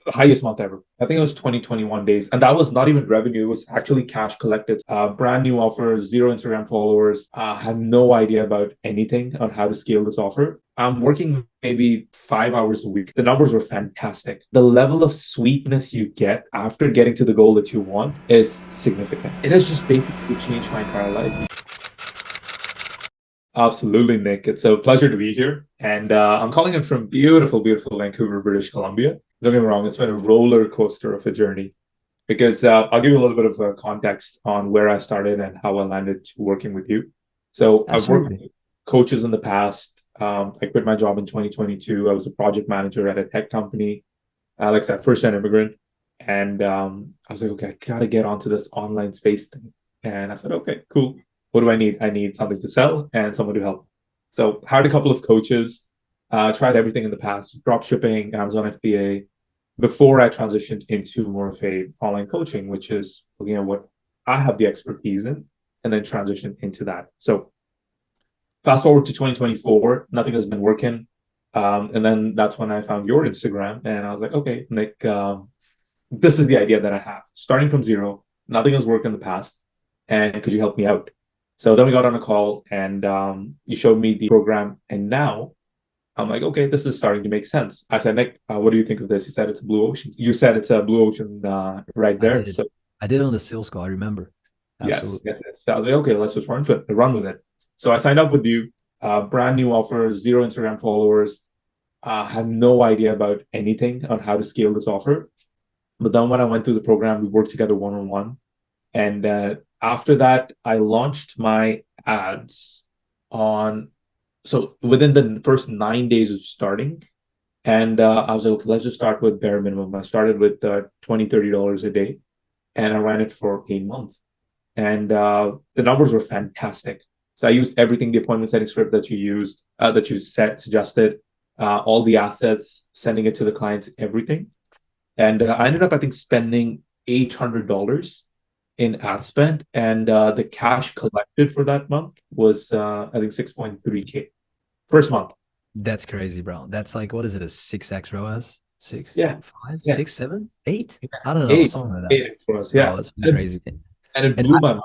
the highest month ever. I think it was 2021 days. And that was not even revenue. It was actually cash collected. Brand new offer, zero Instagram followers. Had no idea about anything on how to scale this offer. I'm working maybe 5 hours a week. The numbers were fantastic. The level of sweetness you get after getting to the goal that you want is significant. It has just basically changed my entire life. Absolutely, Nick. It's a pleasure to be here. And I'm calling in from beautiful, beautiful Vancouver, British Columbia. Don't get me wrong, it's been a roller coaster of a journey because I'll give you a little bit of context on where I started and how I landed to working with you. So I've worked Absolutely. with coaches in the past. I quit my job in 2022. I was a project manager at a tech company, like I said, first gen immigrant. And I was like, okay, I gotta get onto this online space thing. And I said, okay, cool. What do I need? I need something to sell and someone to help. So hired a couple of coaches, tried everything in the past, drop shipping, Amazon FBA, before I transitioned into more of a online coaching, which is looking at what I have the expertise in, and then transition into that. So fast forward to 2024, nothing has been working. And then that's when I found your Instagram, and I was like, okay, Nick, this is the idea that I have. Starting from zero, nothing has worked in the past, and could you help me out? So then we got on a call, and you showed me the program, and now I'm like, okay, this is starting to make sense. I said, Nick, what do you think of this? He said it's a blue ocean. You said it's a blue ocean right I there. did. So I did on the sales call. I remember. yes, Absolutely. yes, yes. So I was like, okay, let's just run with it. So I signed up with you. Brand new offer, zero Instagram followers. Had no idea about anything on how to scale this offer. But then when I went through the program, we worked together one on one. And after that, I launched my ads on. So within the first 9 days of starting, and I was like, okay, let's just start with bare minimum. I started with $20, $30 a day, and I ran it for a month. And the numbers were fantastic. So I used everything, the appointment setting script that you used, that you suggested, all the assets, sending it to the clients, everything. And I ended up, I think, spending $800 in ad spend. And the cash collected for that month was, I think, 6.3K first month. That's crazy, bro. That's like, what is it? A 6x ROAS? Six, Yeah. five, Yeah. six, seven, eight? I don't know, Eight. something like that. Eight for us. Bro, Yeah. that's been And it, crazy. and it And blew my mind.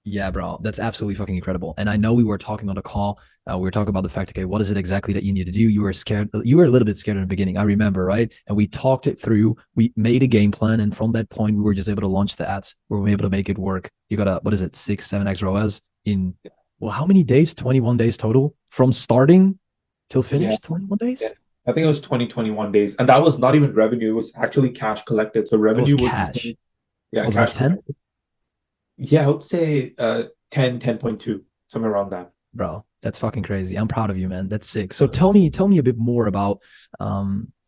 yeah, bro, that's absolutely fucking incredible. And I know we were talking on the call. We were talking about the fact, okay, what is it exactly that you need to do? You were scared. You were a little bit scared in the beginning. I remember, right? And we talked it through. We made a game plan, and from that point, we were just able to launch the ads. We were able to make it work. You got a what is it, six, seven X ROAS in well, how many days? 21 days total from starting till Yeah. finish. 21 Yeah. days. I think it was 2021 days. And that was not even revenue. It was actually cash collected. So That was revenue was, cash. yeah, Was about cash 10, collected. Yeah, I would say 10, 10.2, somewhere around that. bro. That's fucking crazy. I'm proud of you, man. That's sick. So tell me a bit more about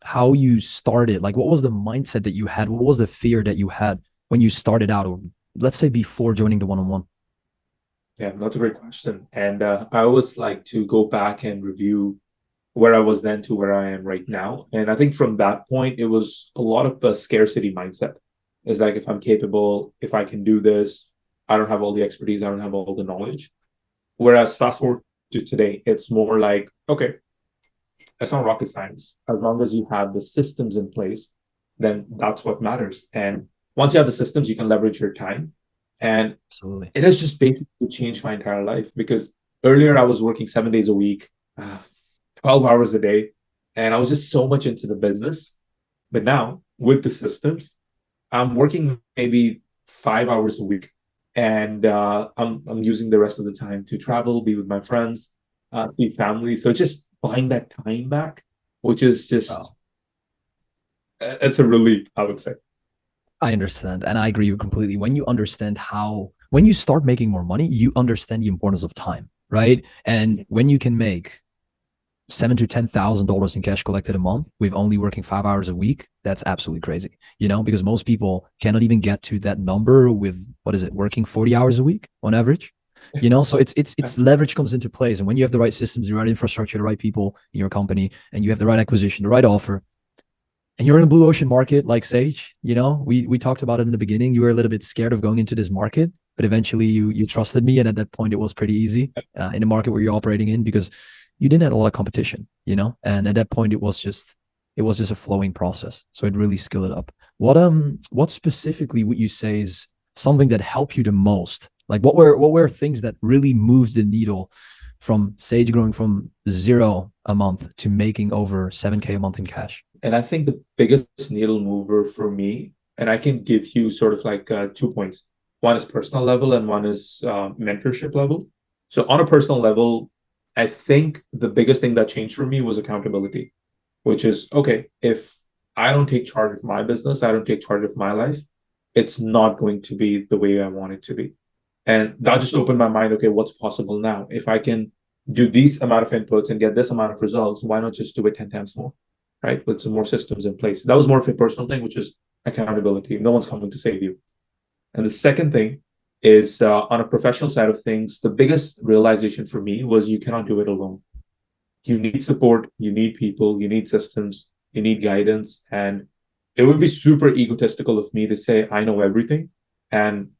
how you started. Like, what was the mindset that you had? What was the fear that you had when you started out, or let's say before joining the one-on-one? Yeah, that's a great question. And I always like to go back and review where I was then to where I am right now. And I think from that point, it was a lot of a scarcity mindset. It's like if I'm capable, if I can do this, I don't have all the expertise, I don't have all the knowledge. Whereas fast forward to today, it's more like, okay, it's not rocket science. As long as you have the systems in place, then that's what matters. And once you have the systems, you can leverage your time. And Absolutely. it has just basically changed my entire life because earlier I was working 7 days a week, 12 hours a day, and I was just so much into the business. But now with the systems, I'm working maybe 5 hours a week, and I'm using the rest of the time to travel, be with my friends, see family. So it's just buying that time back, which is just Bro, it's a relief, I would say. I understand. And I agree completely. When you understand when you start making more money, you understand the importance of time, right? And when you can make seven to $10,000 in cash collected a month with only working 5 hours a week, that's absolutely crazy. Because most people cannot even get to that number with what is it, working 40 hours a week on average. So it's leverage comes into place. And when you have the right systems, the right infrastructure, the right people in your company, and you have the right acquisition, the right offer, and you're in a blue ocean market like Sage, we talked about it in the beginning. You were a little bit scared of going into this market, but eventually you trusted me, and at that point it was pretty easy in the market where you're operating in because you didn't have a lot of competition, and at that point it was just It was just a flowing process. So it really skilled it up. What specifically would you say is something that helped you the most? Like what were things that really moved the needle from Sage growing from zero a month to making over 7K a month in cash? And I think the biggest needle mover for me, and I can give you sort of like 2 points. One is personal level and one is mentorship level. So on a personal level, I think the biggest thing that changed for me was accountability, which is okay, if I don't take charge of my business, I don't take charge of my life, it's not going to be the way I want it to be. And that just opened my mind. Okay, what's possible now? If I can do these amount of inputs and get this amount of results, why not just do it 10 times more? Right? With some more systems in place. That was more of a personal thing, which is accountability. No one's coming to save you. And the second thing is on a professional side of things, the biggest realization for me was you cannot do it alone. You need support, you need people, you need systems, you need guidance. And it would be super egotistical of me to say, I know everything and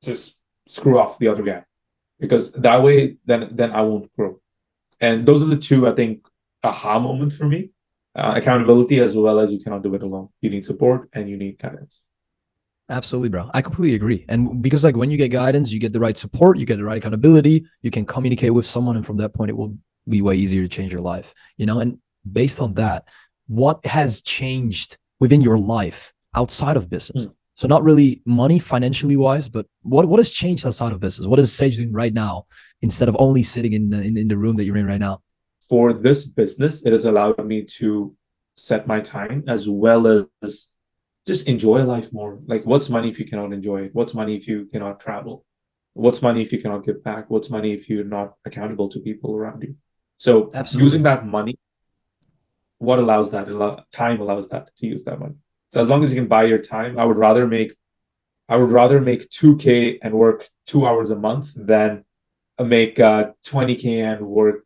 just screw off the other guy because that way then I won't grow. And those are the two I think aha moments for me. Accountability as well as you cannot do it alone. You need support and you need guidance. Absolutely, bro. I completely agree. And because like when you get guidance, you get the right support, you get the right accountability, you can communicate with someone, and from that point, it will be way easier to change your life. And based on that, what has changed within your life outside of business? Hmm. So not really money financially wise, but what has changed outside of business? What is Sage doing right now instead of only sitting in the room that you're in right now? For this business, it has allowed me to set my time as well as just enjoy life more. Like, what's money if you cannot enjoy it? What's money if you cannot travel? What's money if you cannot give back? What's money if you're not accountable to people around you? So, using Absolutely. that money, what allows that? Time allows that to use that money. So, as long as you can buy your time, I would rather make 2K and work 2 hours a month than make 20K and work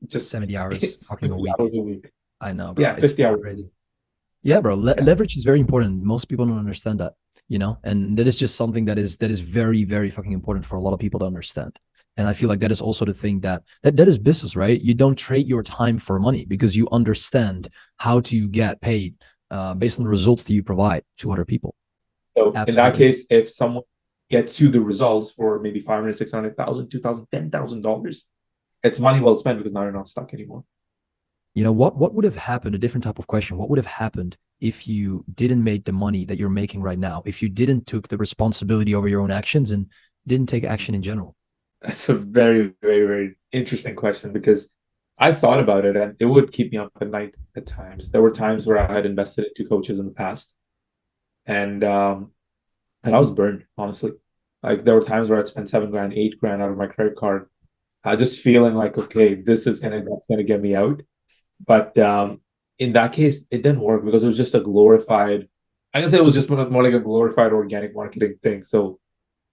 just 70 hours 50 fucking a week. hours a week. I know, bro. Yeah, It's 50 fucking hours a week. crazy. Yeah, bro. Yeah. Leverage is very important. Most people don't understand that, and that is just something that is very, very fucking important for a lot of people to understand. And I feel like that is also the thing that is business, right? You don't trade your time for money because you understand how to get paid based on the results that you provide to other people. So in that Absolutely. case, if someone gets you the results for maybe 500, 600,000, 2,000, $10,000, it's money well spent because now you're not stuck anymore. What would have happened? A different type of question. What would have happened if you didn't make the money that you're making right now? If you didn't took the responsibility over your own actions and didn't take action in general? That's a very, very, very interesting question because I thought about it and it would keep me up at night at times. There were times where I had invested into coaches in the past and and I was burned, honestly. Like there were times where I'd spend 7 grand, 8 grand out of my credit card, just feeling like, okay, this is gonna get me out. But in that case, it didn't work because it was just a glorified. I guess it was just more like a glorified organic marketing thing. So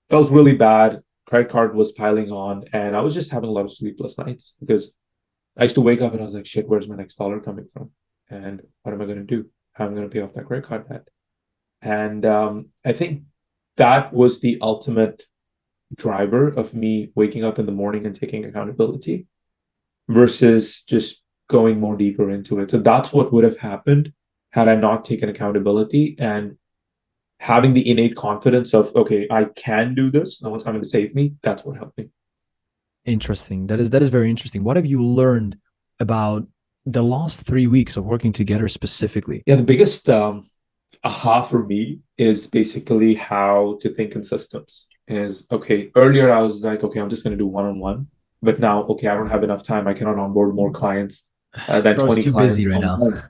felt really bad. Credit card was piling on, and I was just having a lot of sleepless nights because I used to wake up and I was like, shit, where's my next dollar coming from? And what am I going to do? How am I going to pay off that credit card debt? And I think that was the ultimate driver of me waking up in the morning and taking accountability versus just going more deeper into it. So that's what would have happened had I not taken accountability and having the innate confidence of, okay, I can do this. No one's coming to save me. That's what helped me. Interesting. That is very interesting. What have you learned about the last 3 weeks of working together specifically? Yeah, the biggest aha for me is basically how to think in systems. Is okay, earlier I was like, okay, I'm just going to do one on one. But now, okay, I don't have enough time. I cannot onboard more clients than Bro, it's 20 too busy clients right a now. month.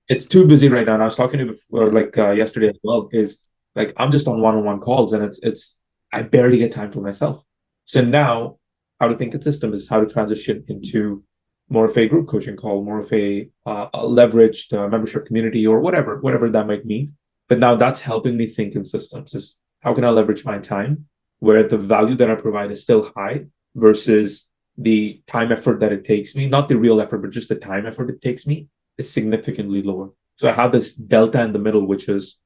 It's too busy right now. And I was talking to you before, like yesterday as well, is like I'm just on one-on-one calls and it's I barely get time for myself. So now how to think in systems is how to transition into more of a group coaching call, more of a leveraged membership community or whatever that might mean. But now that's helping me think in systems is how can I leverage my time where the value that I provide is still high versus the time effort that it takes me, not the real effort, but just the time effort it takes me is significantly lower. So I have this delta in the middle, which is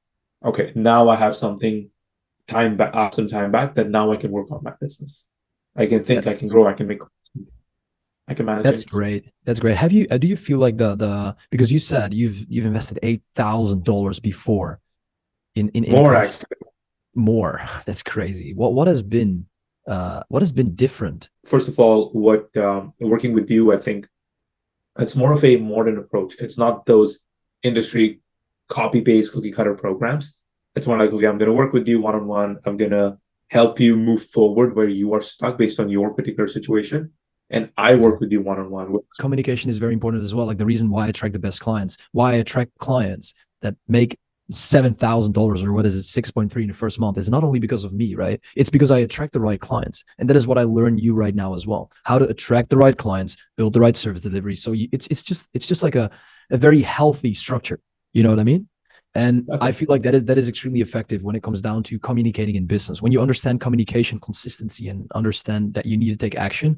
okay. Now I have something time back, some time back that now I can work on my business. I can think, I can That's grow, I can make. I can manage That's it. great. That's great. Have you do you feel like the because you said you've invested $8,000 before in a More company actually. more? That's crazy. What has been different? First of all, what working with you, I think it's more of a modern approach. It's not those industry copy paste cookie cutter programs. It's more like, okay, I'm going to work with you one on one. I'm going to help you move forward where you are stuck based on your particular situation. And I work with you one on one. Communication is very important as well. Like the reason why I attract the best clients, why I attract clients that make $7,000 or what is it, 6.3 in the first month is not only because of me, right? It's because I attract the right clients. And that is what I learn you right now as well. How to attract the right clients, build the right service delivery. So it's just like a very healthy structure. You know what I mean? And I feel like that is extremely effective when it comes down to communicating in business. When you understand communication consistency and understand that you need to take action,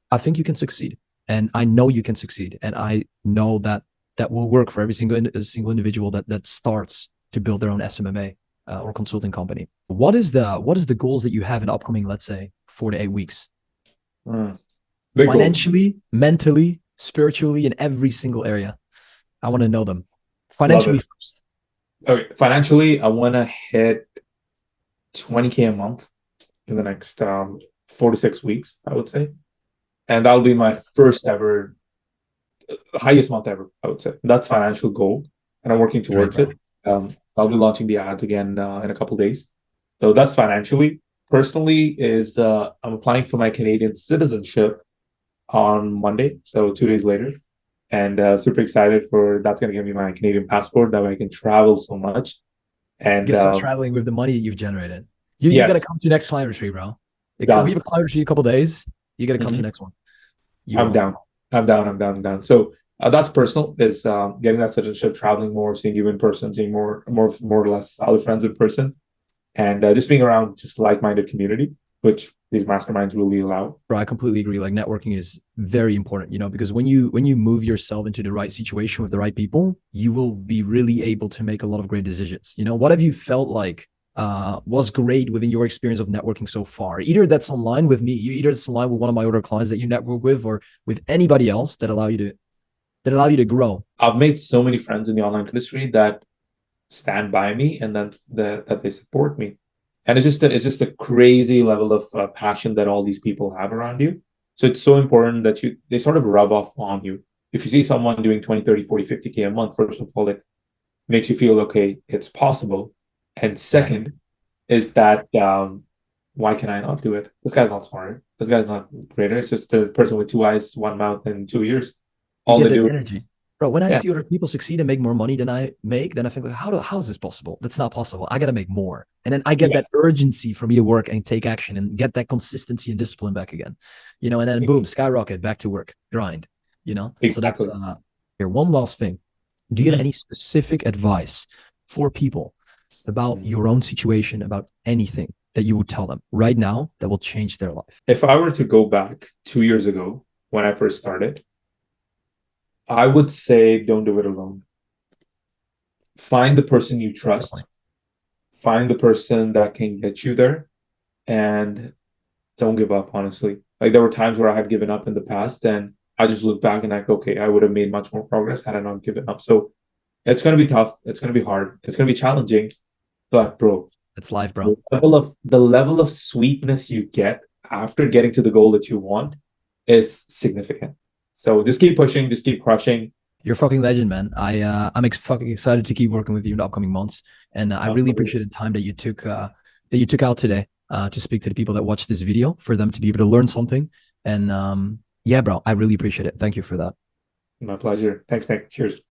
I think you can succeed, and I know you can succeed, and I know that that will work for every single individual that starts to build their own SMMA or consulting company. What is the goals that you have in upcoming, let's say, 4 to 8 weeks, Mm. Big goals. financially, mentally, spiritually, in every single area? I want to know them. Love Financially it. first. Okay. Financially, I want to hit 20K a month in the next 4 to 6 weeks, I would say. And that'll be my first ever, highest month ever, I would say. That's financial goal. And I'm working Great, towards bro. it. I'll be launching the ads again in a couple of days. So that's financially. Personally, is I'm applying for my Canadian citizenship on Monday, so 2 days later, and super excited for that's going to give me my Canadian passport. That way I can travel so much. You And can start traveling with the money that you've generated. You gotta yes, come to the next climate retreat, bro. Like, we done. have a climate retreat in a couple of days. You gotta come to Mhm. the next one. You I'm will. down. I'm down. I'm down. I'm down. So that's personal. Is getting that citizenship, traveling more, seeing you in person, seeing more or less other friends in person, and just being around just like-minded community, which these masterminds really allow. Bro, I completely agree. Like networking is very important, because when you move yourself into the right situation with the right people, you will be really able to make a lot of great decisions. What have you felt like was great within your experience of networking so far? Either that's online with me, either that's online with one of my other clients that you network with, or with anybody else that allow you to grow. I've made so many friends in the online industry that stand by me and that they support me. And it's just a crazy level of passion that all these people have around you. So it's so important that they sort of rub off on you. If you see someone doing 20, 30, 40, 50K a month, first of all, it makes you feel okay, it's possible. And Exactly. second is that why can I not do it? This guy's not smarter. This guy's not greater. It's just a person with two eyes, one mouth, and 2 ears. You All get they that do, energy. Bro, when I yeah, see other people succeed and make more money than I make, then I think like, how is this possible? That's not possible. I gotta make more. And then I get yeah, that urgency for me to work and take action and get that consistency and discipline back again. And then boom, skyrocket, back to work, grind. So that's exactly. here. One last thing. Do you have Mhm. any specific advice for people about your own situation, about anything that you would tell them right now that will change their life? If I were to go back 2 years ago when I first started, I would say don't do it alone. Find the person you trust, Definitely. find the person that can get you there, and don't give up, honestly. Like there were times where I had given up in the past, and I just look back and like, okay, I would have made much more progress had I not given up. So it's gonna be tough, it's gonna be hard, it's gonna be challenging, but bro, That's life, the bro. level of sweetness you get after getting to the goal that you want is significant. So just keep pushing, just keep crushing. You're a fucking legend, man. I'm fucking excited to keep working with you in the upcoming months, and I really appreciate the time that you took out today to speak to the people that watch this video for them to be able to learn something. And yeah, bro, I really appreciate it. Thank you for that. My pleasure. Thanks, Nick. Cheers.